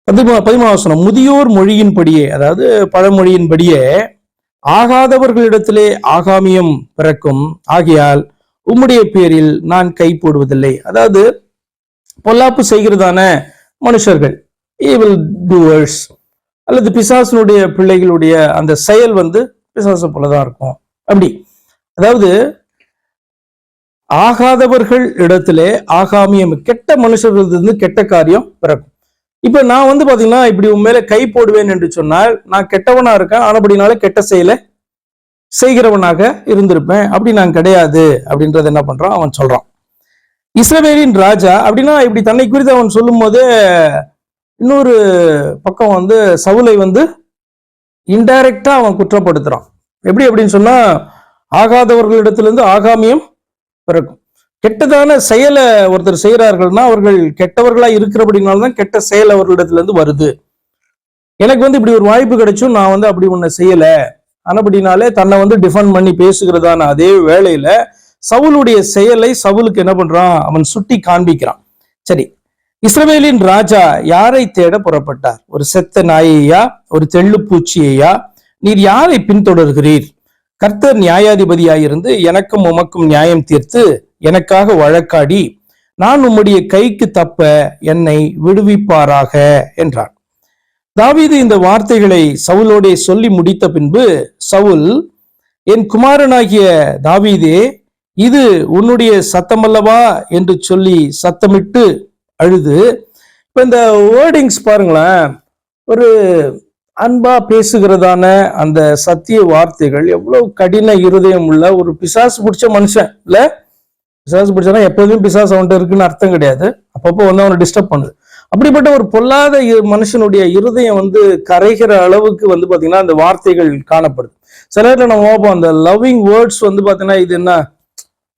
13வது வசனம், முதியோர் மொழியின்படியே, அதாவது பழமொழியின்படியே ஆகாதவர்களிடத்திலே ஆகாமியம் பிறக்கும், ஆகையால் உம்முடைய பேரில் நான் கை போடுவதில்லை. அதாவது பொல்லாப்பு செய்கிறதான மனுஷர்கள், ஈவில் டூவர்ஸ், அல்லது பிசாசனுடைய பிள்ளைகளுடைய அந்த செயல் வந்து பிசாசு போலதான் இருக்கும். அப்படி அதாவது ஆகாதவர்கள் இடத்திலே ஆகாமியம், கெட்ட மனுஷர்கள் கெட்ட காரியம் பிறக்கும். இப்ப நான் வந்து பாத்தீங்கன்னா இப்படி உன் மேல கை போடுவேன் என்று சொன்னால் நான் கெட்டவனா இருக்கேன், ஆனபடினால கெட்ட செயலை செய்கிறவனாக இருந்திருப்பேன். அப்படி நான் கிடையாது அப்படின்றத என்ன பண்றான், அவன் சொல்றான். இஸ்ரவேலின் ராஜா அப்படின்னா இப்படி தன்னை குறித்து அவன் சொல்லும் போது இன்னொரு பக்கம் வந்து சவுலை வந்து இன்டைரக்டா அவன் குற்றப்படுத்துறான். எப்படி அப்படின்னு சொன்னா, ஆகாதவர்களிடத்திலிருந்து ஆகாமியம் பிறக்கும். கெட்டதான செயலை ஒருத்தர் செய்கிறார்கள்னா அவர்கள் கெட்டவர்களா இருக்கிறபடினால்தான் கெட்ட செயல் அவர்களிடத்துல இருந்து வருது. எனக்கு வந்து இப்படி ஒரு வாய்ப்பு கிடைச்சும் நான் வந்து அப்படி ஒண்ணு செய்யல, ஆனபடினாலே தன்னை வந்து டிஃபெண்ட் பண்ணி பேசுகிறதான அதே வேளையில சவுலுடைய செயலை சவுலுக்கு என்ன பண்றான், அவன் சுட்டி காண்பிக்கிறான். சரி, இஸ்ரவேலின் ராஜா யாரை தேட புறப்பட்டார்? ஒரு செத்த நாயையா, ஒரு தெள்ளுப்பூச்சியையா? நீர் யாரை பின்தொடர்கிறீர்? கர்த்தர் நியாயாதிபதியாயிருந்து எனக்கும் உமக்கும் நியாயம் தீர்த்து எனக்காக வழக்காடி நான் உம்முடைய கைக்கு தப்ப என்னை விடுவிப்பாராக என்றார். தாவீது இந்த வார்த்தைகளை சவுலோடே சொல்லி முடித்த பின்பு சவுல், என் குமாரனாகிய தாவீதே, இது உன்னுடைய சத்தமல்லவா என்று சொல்லி சத்தமிட்டு அழுது. இப்ப இந்த வேர்டிங்ஸ் பாருங்களேன், ஒரு அன்பா பேசுகிறதான அந்த சத்திய வார்த்தைகள் எவ்வளவு கடின இருதயம் உள்ள ஒரு பிசாசு பிடிச்ச மனுஷன் இல்ல. பிசாசு பிடிச்சா எப்போதுமே பிசாசு அவன்கிட்ட இருக்குன்னு அர்த்தம் கிடையாது, அப்பப்போ வந்து அவனை டிஸ்டர்ப் பண்ணுது. அப்படிப்பட்ட ஒரு பொல்லாத மனுஷனுடைய இருதயம் வந்து கரைகிற அளவுக்கு வந்து பாத்தீங்கன்னா அந்த வார்த்தைகள் காணப்படுது. சில நேரத்துல நம்ம பார்ப்போம், அந்த லவ்விங் வேர்ட்ஸ் வந்து பாத்தீங்கன்னா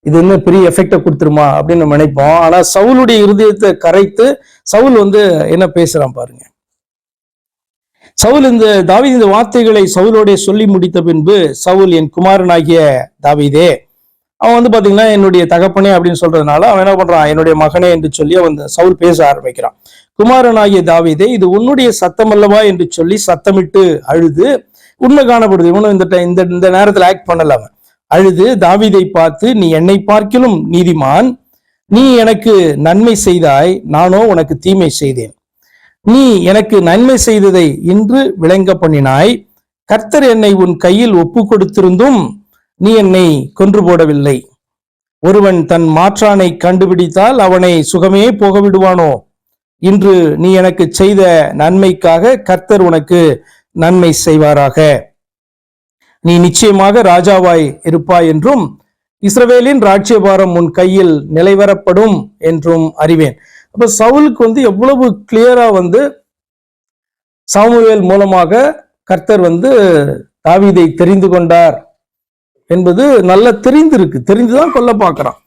இது என்ன பெரிய எஃபெக்டை கொடுத்துருமா அப்படின்னு நம்ம நினைப்போம். ஆனா சவுலுடைய இருதயத்தை கரைத்து சவுல் வந்து என்ன பேசுறான் பாருங்க. சவுல் இந்த தாவீது இந்த வார்த்தைகளை சவுலோட சொல்லி முடித்த பின்பு சவுல், என் குமாரனாகிய தாவீதே, அவன் வந்து பாத்தீங்கன்னா என்னுடைய தகப்பனே அப்படின்னு சொல்றதுனால அவன் என்ன பண்றான், என்னுடைய மகனே என்று சொல்லி அவன் சவுல் பேச ஆரம்பிக்கிறான். குமாரனாகிய தாவீதே, இது உன்னுடைய சத்தம் அல்லவா என்று சொல்லி சத்தமிட்டு அழுது. உண்மை காணப்படுது, இவனும் இந்த நேரத்துல ஆக்ட் பண்ணல. அவன் அழுது தாவீதை பார்த்து, நீ என்னை பார்க்கிலும் நீதிமான், நீ எனக்கு நன்மை செய்தாய், நானோ உனக்கு தீமை செய்தேன். நீ எனக்கு நன்மை செய்ததை இன்று விளங்க பண்ணினாய். கர்த்தர் என்னை உன் கையில் ஒப்பு கொடுத்திருந்தும் நீ என்னை கொன்று போடவில்லை. ஒருவன் தன் மாற்றானை கண்டுபிடித்தால் அவனை சுகமே போக விடுவானோ? இன்று நீ எனக்கு செய்த நன்மைக்காக கர்த்தர் உனக்கு நன்மை செய்வாராக. நீ நிச்சயமாக ராஜாவாய் இருப்பாய் என்றும் இஸ்ரவேலின் ராஜ்யபாரம் உன் கையில் நிலைவரப்படும் என்றும் அறிவேன். அப்ப சவுலுக்கு வந்து எவ்வளவு கிளியரா வந்து சாமுவேல் மூலமாக கர்த்தர் வந்து தாவீதை தெரிந்து கொண்டார் என்பது நல்லா தெரிந்துதான் கொல்ல பார்க்கறான்.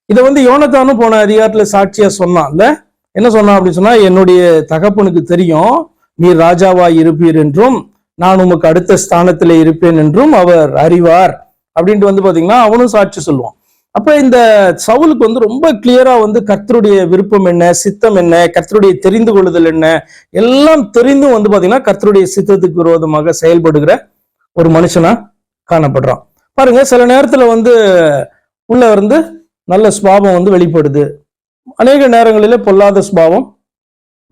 இதை வந்து யோனத்தானும் போன அதிகாரத்துல சாட்சியா சொன்னான்ல. என்ன சொன்னான் அப்படின்னு சொன்னா, என்னுடைய தகப்பனுக்கு தெரியும் நீர் ராஜாவாய் இருப்பீர் என்றும் நான் உமக்கு அடுத்த ஸ்தானத்துல இருப்பேன் என்றும் அவர் அறிவார் அப்படின்ட்டு வந்து பாத்தீங்கன்னா அவனும் சாட்சி சொல்லுவான். அப்ப இந்த சவுலுக்கு வந்து ரொம்ப கிளியரா வந்து கர்த்தருடைய விருப்பம் என்ன, சித்தம் என்ன, கர்த்தருடைய தெரிந்து கொள்ளுதல் என்ன, எல்லாம் தெரிந்தும் வந்து பாத்தீங்கன்னா கர்த்தருடைய சித்தத்துக்கு விரோதமாக செயல்படுகிற ஒரு மனுஷனா காணப்படுறான். பாருங்க, சில நேரத்துல வந்து உள்ள இருந்து நல்ல சுபாவம் வந்து வெளிப்படுது, அநேக நேரங்களில பொல்லாத சுபாவம்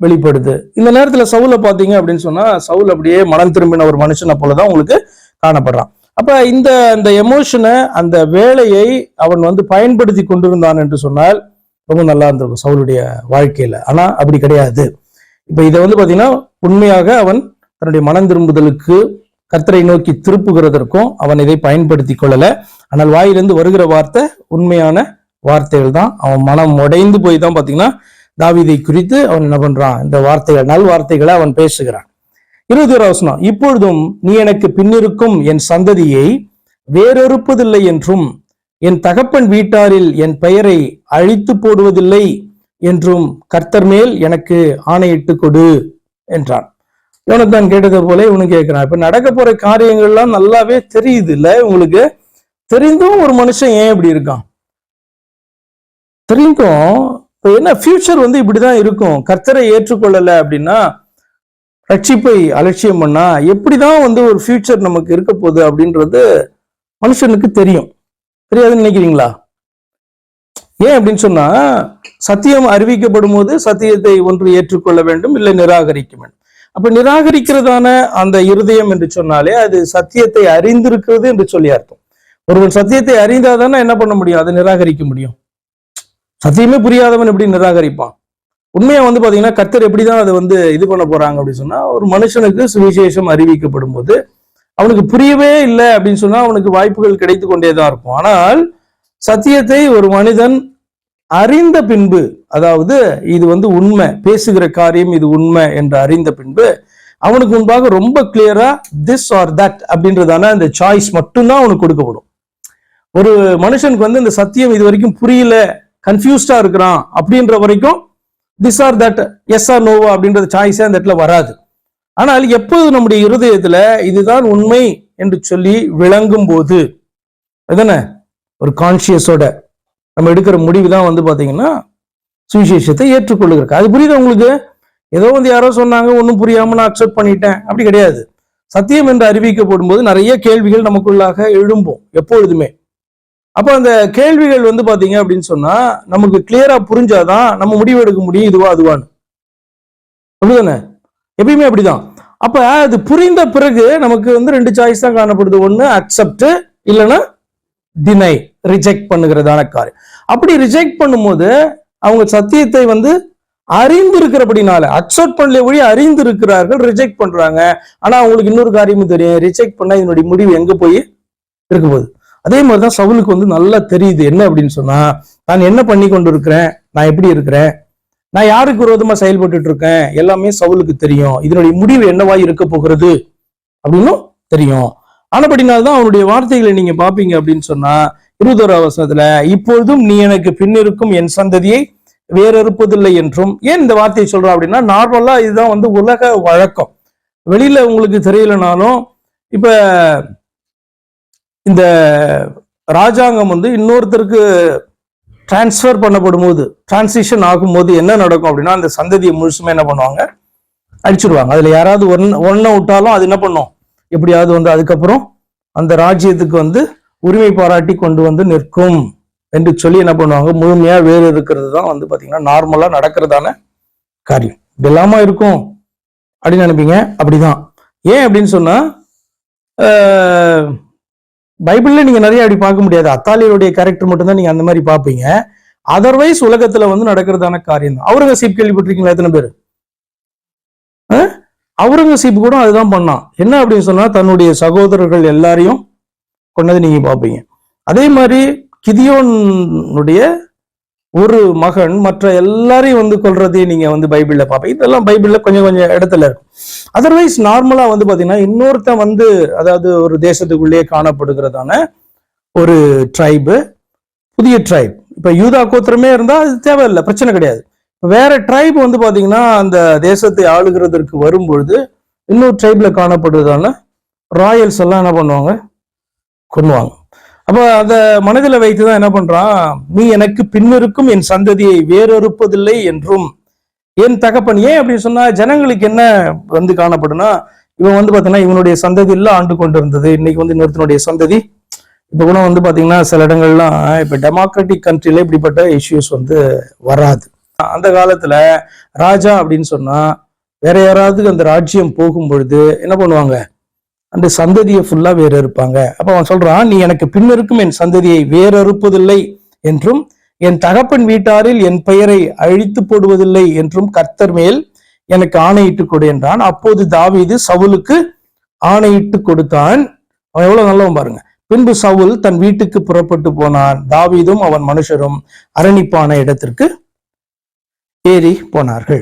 வெளிப்படுது. இந்த நேரத்துல சவுல பாத்தீங்க அப்படின்னு சொன்னா சவுல் அப்படியே மனம் திரும்பின ஒரு மனுஷனை போலதான் உங்களுக்கு காணப்படுறான். அப்ப இந்த எமோஷனை, அந்த வேலையை அவன் வந்து பயன்படுத்தி கொண்டிருந்தான் என்று சொன்னால் ரொம்ப நல்லா இருந்திருக்கும் சவுலுடைய வாழ்க்கையில. ஆனா அப்படி கிடையாது. இப்ப இதை வந்து பாத்தீங்கன்னா உண்மையாக அவன் தன்னுடைய மனம் திரும்புதலுக்கு கர்த்தரை நோக்கி திருப்புகிறதற்கும் அவன் இதை பயன்படுத்தி கொள்ளல. ஆனால் வாயிலிருந்து வருகிற வார்த்தை உண்மையான வார்த்தைகள் தான். அவன் மனம் உடைந்து போய் தான் பாத்தீங்கன்னா தாவீதை குறித்து அவன் என்ன பண்றான், இந்த வார்த்தைகள், நல் வார்த்தைகளை அவன் பேசுகிறான். 21 வசனம், இப்பொழுதும் நீ எனக்கு பின்னிருக்கும் என் சந்ததியை வேறொருப்பதில்லை என்றும் என் தகப்பன் வீட்டாரில் என் பெயரை அழித்து போடுவதில்லை என்றும் கர்த்தர் மேல் எனக்கு ஆணையிட்டு கொடு என்றான். யோனத்தான் கேட்டதை போல இவனு கேட்கிறான். இப்ப நடக்க போற காரியங்கள்லாம் நல்லாவே தெரியுது இல்ல உங்களுக்கு? தெரிந்தும் ஒரு மனுஷன் ஏன் இப்படி இருக்கான்? தெரிந்தும் என்ன ஃபியூச்சர் வந்து இப்படிதான் இருக்கும். கர்த்தரை ஏற்றுக்கொள்ளல அப்படின்னா, ரட்சிப்பை அலட்சியம் பண்ணா எப்படிதான் வந்து ஒரு ஃபியூச்சர் நமக்கு இருக்க போகுது அப்படின்றது மனுஷனுக்கு தெரியும். தெரியாதுன்னு நினைக்கிறீங்களா? ஏன் அப்படின்னு சொன்னா, சத்தியம் அறிவிக்கப்படும் போது சத்தியத்தை ஒன்று ஏற்றுக்கொள்ள வேண்டும், இல்லை நிராகரிக்க வேண்டும். அப்ப நிராகரிக்கிறதான அந்த இருதயம் என்று சொன்னாலே அது சத்தியத்தை அறிந்திருக்கிறது என்று சொல்லி அர்த்தம். ஒருவன் சத்தியத்தை அறிந்தாதானே என்ன பண்ண முடியும், அதை நிராகரிக்க முடியும். சத்தியமே புரியாதவன் எப்படி நிராகரிப்பான்? உண்மையா வந்து பாத்தீங்கன்னா கர்த்தர் எப்படிதான் அதை வந்து இது பண்ண போறாங்க அப்படின்னு சொன்னா, ஒரு மனுஷனுக்கு சுவிசேஷம் அறிவிக்கப்படும் போது அவனுக்கு புரியவே இல்லை அப்படின்னு சொன்னா அவனுக்கு வாய்ப்புகள் கிடைத்து கொண்டேதான் இருக்கும். ஆனால் சத்தியத்தை ஒரு மனிதன் அறிந்த பின்பு, அதாவது இது வந்து உண்மை, பேசுகிற காரியம் இது உண்மை என்று அறிந்த பின்பு அவனுக்கு முன்பாக ரொம்ப கிளியரா திஸ் ஆர் தட் அப்படின்றதான அந்த சாய்ஸ் மட்டும்தான் அவனுக்கு கொடுக்கப்படும். ஒரு மனுஷனுக்கு வந்து இந்த சத்தியம் இது வரைக்கும் புரியல, கன்ஃபியூஸ்டா இருக்கிறான் அப்படின்ற வரைக்கும் this or that, yes or நோவா அப்படின்றது சாய்ஸே அந்த இடத்துல வராது. ஆனால் எப்போது நம்முடைய இருதயத்துல இதுதான் உண்மை என்று சொல்லி விளங்கும் போது எதன ஒரு கான்சியஸோட நம்ம எடுக்கிற முடிவு தான் வந்து பாத்தீங்கன்னா சுவிசேஷத்தை ஏற்றுக்கொள்ளுகிறக்கு. அது புரியுது உங்களுக்கு? ஏதோ வந்து யாரோ சொன்னாங்க, ஒன்றும் புரியாம நான் அக்செப்ட் பண்ணிட்டேன், அப்படி கிடையாது. சத்தியம் என்று அறிவிக்கப்படும் போது நிறைய கேள்விகள் நமக்குள்ளாக எழும்பும் எப்பொழுதுமே. அப்ப அந்த கேள்விகள் வந்து பாத்தீங்க அப்படின்னு சொன்னா நமக்கு கிளியரா புரிஞ்சாதான் நம்ம முடிவு எடுக்க முடியும், இதுவா அதுவான்னு. அப்படிதானே? எப்பயுமே அப்படிதான். அப்ப அது புரிந்த பிறகு நமக்கு வந்து ரெண்டு சாய்ஸ் தான் காணப்படுது. ஒண்ணு அக்செப்ட், இல்லைன்னா டினை, ரிஜெக்ட் பண்ணுகிறதான காரியம். அப்படி ரிஜெக்ட் பண்ணும்போது அவங்க சத்தியத்தை வந்து அறிந்திருக்கிறபடினால அக்செப்ட் பண்ணல ஒழி அறிந்திருக்கிறார்கள், ரிஜெக்ட் பண்றாங்க. ஆனா அவங்களுக்கு இன்னொரு காரியமும் தெரியும், ரிஜெக்ட் பண்ணா இதனுடைய முடிவு எங்க போய் இருக்க போகுது. அதே மாதிரிதான் சவுலுக்கு வந்து நல்லா தெரியுது என்ன அப்படின்னு சொன்னா, நான் என்ன பண்ணி கொண்டு இருக்கிறேன், நான் எப்படி இருக்கிறேன், நான் யாருக்கு விரோதமா செயல்பட்டு இருக்கேன், எல்லாமே சவுலுக்கு தெரியும். இதனுடைய முடிவு என்னவாய் இருக்க போகிறது அப்படின்னு தெரியும். ஆனபடினால்தான் அவனுடைய வார்த்தைகளை நீங்க பாப்பீங்க அப்படின்னு சொன்னா 21 வசனத்துல, இப்பொழுதும் நீ எனக்கு பின்னிருக்கும் என் சந்ததியை வேறறுப்பதில்லை என்றும். ஏன் இந்த வார்த்தையை சொல்றா அப்படின்னா, நார்மலா இதுதான் வந்து உலக வழக்கம். வெளியில உங்களுக்கு தெரியலனாலும் இப்ப இந்த ராஜாங்கம் வந்து இன்னொருத்தருக்கு டிரான்ஸ்பர் பண்ணப்படும் போது, டிரான்சிஷன் ஆகும்போது என்ன நடக்கும் அப்படின்னா, அந்த சந்ததியை முழுசுமே என்ன பண்ணுவாங்க, அடிச்சிருவாங்க. அதுல யாராவது ஒன்ன விட்டாலும் அது என்ன பண்ணும், எப்படியாவது வந்து அதுக்கப்புறம் அந்த ராஜ்யத்துக்கு வந்து உரிமை பாராட்டி கொண்டு வந்து நிற்கும் என்று சொல்லி என்ன பண்ணுவாங்க, முழுமையா வேறு இருக்கிறது தான் வந்து பாத்தீங்கன்னா நார்மலா நடக்கிறதான காரியம். இதெல்லாமா இருக்கும் அப்படின்னு நினைப்பீங்க, அப்படிதான். ஏன் அப்படின்னு சொன்னா, பைபிள்ல நீங்க நிறைய அப்படி பார்க்க முடியாது. அத்தாலியுடைய கேரக்டர் மட்டும்தான் நீங்க அந்த மாதிரி பார்ப்பீங்க. அதர்வைஸ் உலகத்துல வந்து நடக்கிறதான காரியம் தான். அவுரங்கசீப் கேள்விப்பட்டிருக்கீங்களா? எத்தனை பேர்? அவுரங்கசீப் கூட அதுதான் பண்ணான். என்ன அப்படின்னு சொன்னா, தன்னுடைய சகோதரர்கள் எல்லாரையும் கொண்டது நீங்க பார்ப்பீங்க. அதே மாதிரி கிதியோனுடைய ஒரு மகன் மற்ற எல்லாரையும் வந்து கொல்றதையும் நீங்க வந்து பைபிள்ல பார்ப்பீங்க. இதெல்லாம் பைபிள்ல கொஞ்சம் கொஞ்சம் இடத்துல இருக்கும். அதர்வைஸ் நார்மலா வந்து பாத்தீங்கன்னா இன்னொருத்தன் வந்து, அதாவது ஒரு தேசத்துக்குள்ளேயே காணப்படுகிறதான ஒரு ட்ரைபு, புதிய ட்ரைப். இப்ப யூதா கோத்திரமே இருந்தா அது தேவையில்லை, பிரச்சனை கிடையாது. வேற ட்ரைப் வந்து பாத்தீங்கன்னா அந்த தேசத்தை ஆளுகிறதற்கு வரும்பொழுது இன்னொரு ட்ரைப்ல காணப்படுவதான ராயல்ஸ் எல்லாம் என்ன பண்ணுவாங்க, கொண்டுவாங்க. அப்ப அந்த மனதில் வைத்துதான் என்ன பண்றான், நீ எனக்கு பின்னிருக்கும் என் சந்ததியை வேறறுப்பதில்லை என்றும் என் தகப்பன். ஏன் அப்படின்னு சொன்னா ஜனங்களுக்கு என்ன வந்து காணப்படுனா, இவன் வந்து பாத்தீங்கன்னா இவனுடைய சந்ததி எல்லாம் ஆண்டு கொண்டு இருந்தது, இன்னைக்கு வந்து இன்னொருத்தனுடைய சந்ததி. இப்ப கூட வந்து பாத்தீங்கன்னா சில இடங்கள்லாம் இப்ப டெமோக்ராட்டிக் கண்ட்ரில இப்படிப்பட்ட இஷ்யூஸ் வந்து வராது. அந்த காலத்துல ராஜா அப்படின்னு சொன்னா வேற யாராவது அந்த ராஜ்யம் போகும் பொழுது என்ன பண்ணுவாங்க, அந்த சந்ததியை ஃபுல்லா வேற இருப்பாங்க. அப்ப அவன் சொல்றான், நீ எனக்கு பின்னிருக்கும் என் சந்ததியை வேறறுப்பதில்லை என்றும் என் தகப்பன் வீட்டாரில் என் பெயரை அழித்து போடுவதில்லை என்றும் கர்த்தர் மேல் எனக்கு ஆணையிட்டு கொடு என்றான். அப்போது தாவீது சவுலுக்கு ஆணையிட்டு கொடுத்தான். அவன் எவ்வளவு நல்லவன் பாருங்க. பின்பு சவுல் தன் வீட்டுக்கு புறப்பட்டு போனான். தாவீதும் அவன் மனுஷரும் அரணிப்பான இடத்திற்கு ஏறி போனார்கள்.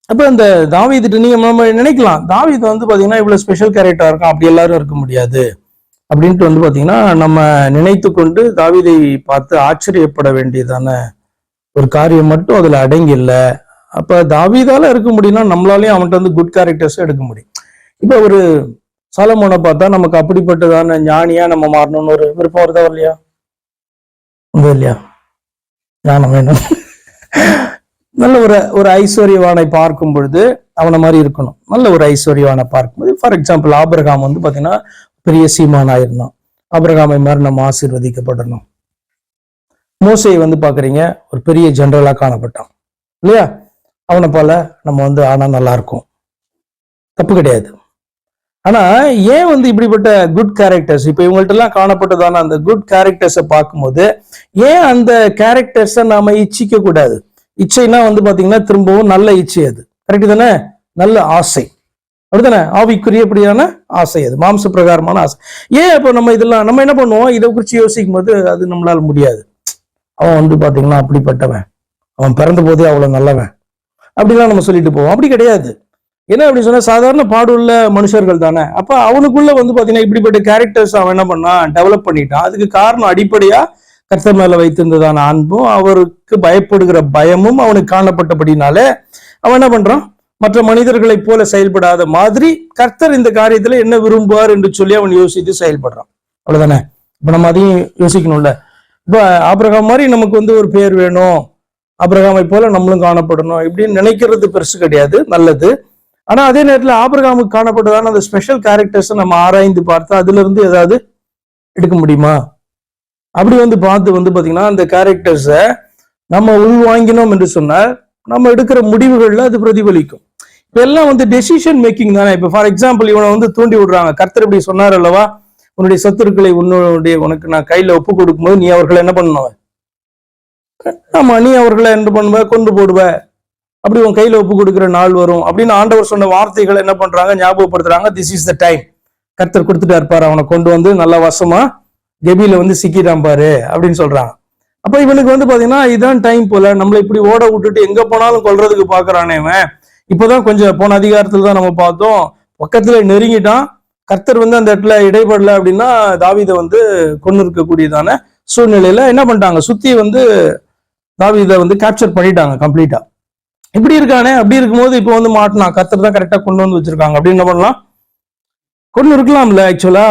அப்ப இந்த தாவீது நீங்க நம்ம நினைக்கலாம், தாவீது வந்து பாத்தீங்கன்னா இவ்வளவு ஸ்பெஷல் கேரக்டரா இருக்கும், அப்படி எல்லாரும் இருக்க முடியாது அப்படின்ட்டு வந்து பாத்தீங்கன்னா நம்ம நினைத்து கொண்டு தாவீதை பார்த்து ஆச்சரியப்பட வேண்டியதான ஒரு காரியம் மட்டும் அதுல அடங்கி இல்லை. அப்ப தாவீதால இருக்க முடியும்னா நம்மளாலையும் அவன்கிட்ட வந்து குட் கேரக்டர்ஸ் எடுக்க முடியும். இப்ப ஒரு சாலமோனை பார்த்தா நமக்கு அப்படிப்பட்டதான ஞானியா நம்ம மாறணும்னு ஒரு விருப்பம் வருதா இல்லையா? இல்லையா? ஞானம் வேணும். நல்ல ஒரு ஐஸ்வர்யவானை பார்க்கும் பொழுது அவனை மாதிரி இருக்கணும். நல்ல ஒரு ஐஸ்வர்யவானை பார்க்கும்போது, ஃபார் எக்ஸாம்பிள் ஆபிரகாம் வந்து பாத்தீங்கன்னா பெரிய சீமான் ஆயிருந்தான். ஆபிரகாமை மாதிரி நம்ம ஆசீர்வதிக்கப்படணும். மோசே வந்து பாக்குறீங்க ஒரு பெரிய ஜெனரலா காணப்பட்டான் இல்லையா? அவனை போல நம்ம வந்து ஆனா நல்லா இருக்கும், தப்பு கிடையாது. ஆனா ஏன் வந்து இப்படிப்பட்ட குட் கேரக்டர்ஸ் இப்ப இவங்கள்ட்ட எல்லாம் காணப்பட்டதான அந்த குட் கேரக்டர்ஸை பார்க்கும்போது ஏன் அந்த கேரக்டர்ஸை நாம இச்சிக்க கூடாது? இச்சைனா வந்து பாத்தீங்கன்னா திரும்பவும் நல்ல இச்சை, அது கரெக்ட் தானே? நல்ல ஆசை, அப்படித்தானே? ஆவிக்குரியபடியான ஆசை, அது மாம்ச பிரகாரமான ஆசை. ஏன் இப்போ நம்ம இதெல்லாம் நம்ம என்ன பண்ணுவோம், இதை குறித்து யோசிக்கும் போது அது நம்மளால முடியாது. அவன் வந்து பாத்தீங்கன்னா அப்படிப்பட்டவன், அவன் பிறந்த போதே அவ்வளவு நல்லவன் அப்படிலாம் நம்ம சொல்லிட்டு போவோம். அப்படி கிடையாது. என்ன அப்படின்னு சொன்னா சாதாரண பாடுள்ள மனுஷர்கள் தானே. அப்ப அவனுக்குள்ள வந்து பாத்தீங்கன்னா இப்படிப்பட்ட கேரக்டர்ஸ் அவன் என்ன பண்ணான், டெவலப் பண்ணிட்டான். அதுக்கு காரணம் அடிப்படையா கர்த்தர் மேல வைத்திருந்ததான அன்பும் அவருக்கு பயப்படுகிற பயமும் அவனுக்கு காணப்பட்டபடினாலே அவன் என்ன பண்றான், மற்ற மனிதர்களை போல செயல்படாத மாதிரி கர்த்தர் இந்த காரியத்துல என்ன விரும்புவார் என்று சொல்லி அவன் யோசித்து செயல்படுறான். அவ்வளவுதானே? இப்ப நம்ம அதையும் யோசிக்கணும்ல. இப்ப ஆபிரகாம் மாதிரி நமக்கு வந்து ஒரு பேர் வேணும், ஆபிரகாமை போல நம்மளும் காணப்படணும் இப்படின்னு நினைக்கிறது பெருசு கிடையாது, நல்லது. ஆனா அதே நேரத்துல ஆபிரகாமுக்கு காணப்பட்டதான அந்த ஸ்பெஷல் கேரக்டர்ஸ் நம்ம ஆராய்ந்து பார்த்தா அதுல இருந்து ஏதாவது எடுக்க முடியுமா? அப்படி வந்து பார்த்து வந்து பாத்தீங்கன்னா அந்த கேரக்டர்ஸை நம்ம உள்வாங்கினோம் என்று சொன்னால் நம்ம எடுக்கிற முடிவுகள்ல அது பிரதிபலிக்கும். இப்ப எல்லாம் வந்து டெசிஷன் மேக்கிங் தானே. இப்ப ஃபார் எக்ஸாம்பிள் இவனை வந்து தூண்டி விடுறாங்க. கர்த்தர் இப்படி சொன்னார் அல்லவா, உன்னுடைய சத்துருக்களை உனக்கு நான் கையில ஒப்பு கொடுக்கும்போது நீ அவர்களை என்ன பண்ணுவ? ஆமா, நீ அவர்களை என்ன பண்ணுவ? கொண்டு போடுவ. அப்படி உன் கையில ஒப்பு கொடுக்குற நாள் வரும் அப்படின்னு ஆண்டவர் சொன்ன வார்த்தைகளை என்ன பண்றாங்க, ஞாபகப்படுத்துறாங்க. This is the time. கர்த்தர் கொடுத்துட்டா இருப்பாரு, அவனை கொண்டு வந்து நல்லா வசமா கெபியில வந்து சிக்கிட்டான் பாரு அப்படின்னு சொல்றாங்க. அப்ப இவனுக்கு வந்து பாத்தீங்கன்னா இதுதான் டைம் போல, நம்மளை இப்படி ஓட விட்டுட்டு எங்க போனாலும் கொல்றதுக்கு பாக்குறானே இவன். இப்பதான் கொஞ்சம் போன அதிகாரத்துல தான் நம்ம பார்த்தோம், பக்கத்துல நெருங்கிட்டான். கர்த்தர் வந்து அந்த இடத்துல இடைப்படல அப்படின்னா தாவீதை வந்து கொண்டு இருக்கக்கூடியதான சூழ்நிலையில என்ன பண்ணிட்டாங்க, சுத்தி வந்து தாவீதை வந்து கேப்சர் பண்ணிட்டாங்க கம்ப்ளீட்டா. இப்படி இருக்கானே, அப்படி இருக்கும்போது இப்ப வந்து மாட்டினான். கர்த்தர் தான் கரெக்டா கொண்டு வந்து வச்சிருக்காங்க அப்படின்னு என்ன பண்ணலாம், கொண்டு இருக்கலாம்ல ஆக்சுவலா.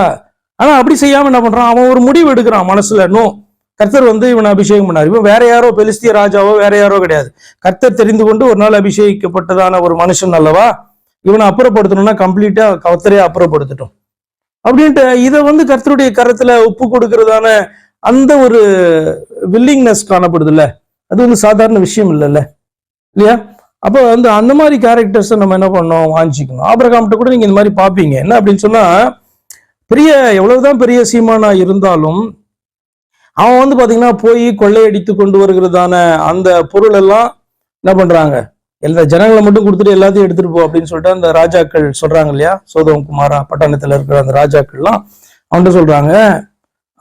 ஆனா அப்படி செய்யாம என்ன பண்றான், அவன் ஒரு முடிவு எடுக்கிறான் மனசுல. கர்த்தர் வந்து இவனை அபிஷேகம் பண்ணார். இவன் வேற யாரோ, பெலிஸ்திய ராஜாவோ வேற யாரோ கிடையாது. கர்த்தர் தெரிந்து கொண்டு ஒரு நாள் அபிஷேகிக்கப்பட்டதான ஒரு மனுஷன் அல்லவா. இவனை அப்புறப்படுத்தணும்னா கம்ப்ளீட்டா கர்த்தரையே அப்புறப்படுத்தட்டும் அப்படின்ட்டு இதை வந்து கர்த்தருடைய கரத்துல ஒப்பு கொடுக்கறதான அந்த ஒரு வில்லிங்னஸ் காணப்படுது இல்ல, அது வந்து சாதாரண விஷயம் இல்லைல்ல, இல்லையா? அப்ப வந்து அந்த மாதிரி கேரக்டர்ஸை நம்ம என்ன பண்ணோம், வாஞ்சிக்கணும். ஆபிரகாம்கிட்ட கூட நீங்க இந்த மாதிரி பாப்பீங்க. என்ன அப்படின்னு சொன்னா, பெரிய எவ்வளவுதான் பெரிய சீமானா இருந்தாலும் அவன் வந்து பாத்தீங்கன்னா போய் கொள்ளையடித்து கொண்டு வருகிறதான அந்த பொருள் எல்லாம் என்ன பண்றாங்க, எல்லா ஜனங்களை மட்டும் கொடுத்துட்டு எல்லாத்தையும் எடுத்துட்டு போ அப்படின்னு சொல்லிட்டு அந்த ராஜாக்கள் சொல்றாங்க இல்லையா. சோதோம் குமாரா பட்டணத்துல இருக்கிற அந்த ராஜாக்கள்லாம் அவன்கிட்ட சொல்றாங்க,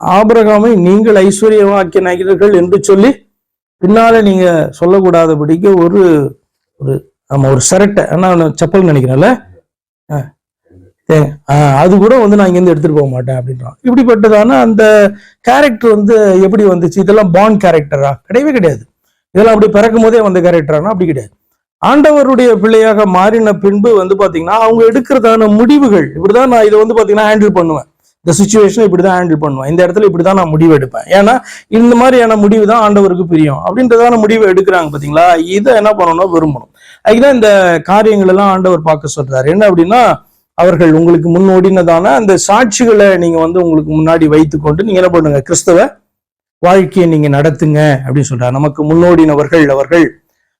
ஆபிரகாமை நீங்கள் ஐஸ்வர்யவாக்கினார்கள் என்று சொல்லி பின்னால நீங்க சொல்லக்கூடாதபடிக்கு ஒரு ஒரு சரட்டை, ஆனா செப்பல் நினைக்கிறேன்ல, அது கூட வந்து நான் இங்கேருந்து எடுத்துட்டு போக மாட்டேன் அப்படின்றான். இப்படிப்பட்டதான அந்த கேரக்டர் வந்து எப்படி வந்துச்சு? இதெல்லாம் பாண்ட் கேரக்டரா? கிடையவே கிடையாது. இதெல்லாம் அப்படி பிறக்கும் போதே வந்த கேரக்டரானா? அப்படி கிடையாது. ஆண்டவருடைய பிள்ளையாக மாறின பின்பு வந்து பாத்தீங்கன்னா அவங்க எடுக்கிறதான முடிவுகள் இப்படிதான். நான் இதை வந்து பாத்தீங்கன்னா ஹேண்டில் பண்ணுவேன், இந்த சுச்சுவேஷன் இப்படிதான் ஹேண்டில் பண்ணுவேன், இந்த இடத்துல இப்படிதான் நான் முடிவு எடுப்பேன், ஏன்னா இந்த மாதிரியான முடிவு தான் ஆண்டவருக்கு பிரியம் அப்படின்றதான முடிவை எடுக்கிறாங்க பாத்தீங்களா. இதை என்ன பண்ணணும்? விரும்பணும். அதுதான் இந்த காரியங்கள் எல்லாம் ஆண்டவர் பார்க்க சொல்றாரு. என்ன அப்படின்னா, அவர்கள் உங்களுக்கு முன்னோடினதான அந்த சாட்சிகளை நீங்க வந்து உங்களுக்கு முன்னாடி வைத்துக்கொண்டு நீங்க என்ன பண்ணுங்க? கிறிஸ்தவ வாழ்க்கையை நீங்க நடத்துங்க அப்படின்னு சொல்றாரு. நமக்கு முன்னோடினவர்கள் அவர்கள்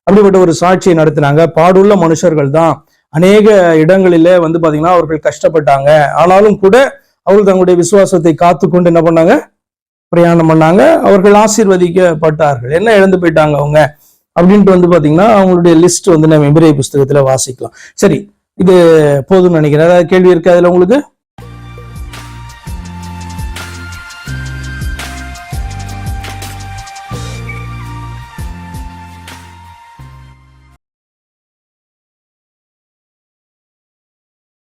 அப்படிப்பட்ட ஒரு சாட்சியை நடத்தினாங்க. பாடுள்ள மனுஷர்கள் தான். அநேக இடங்களிலே வந்து பாத்தீங்கன்னா அவர்கள் கஷ்டப்பட்டாங்க. ஆனாலும் கூட அவர்கள் தங்களுடைய விசுவாசத்தை காத்துக்கொண்டு என்ன பண்ணாங்க? பிரயாணம் பண்ணாங்க. அவர்கள் ஆசீர்வதிக்கப்பட்டார்கள். என்ன இழந்து போயிட்டாங்க அவங்க அப்படின்ட்டு வந்து பாத்தீங்கன்னா அவங்களுடைய லிஸ்ட் வந்து நம்ம எபிரேய புஸ்தகத்துல வாசிக்கலாம். சரி, இது போதும்னு நினைக்கிறேன். ஏதாவது கேள்வி இருக்கா அதுல உங்களுக்கு?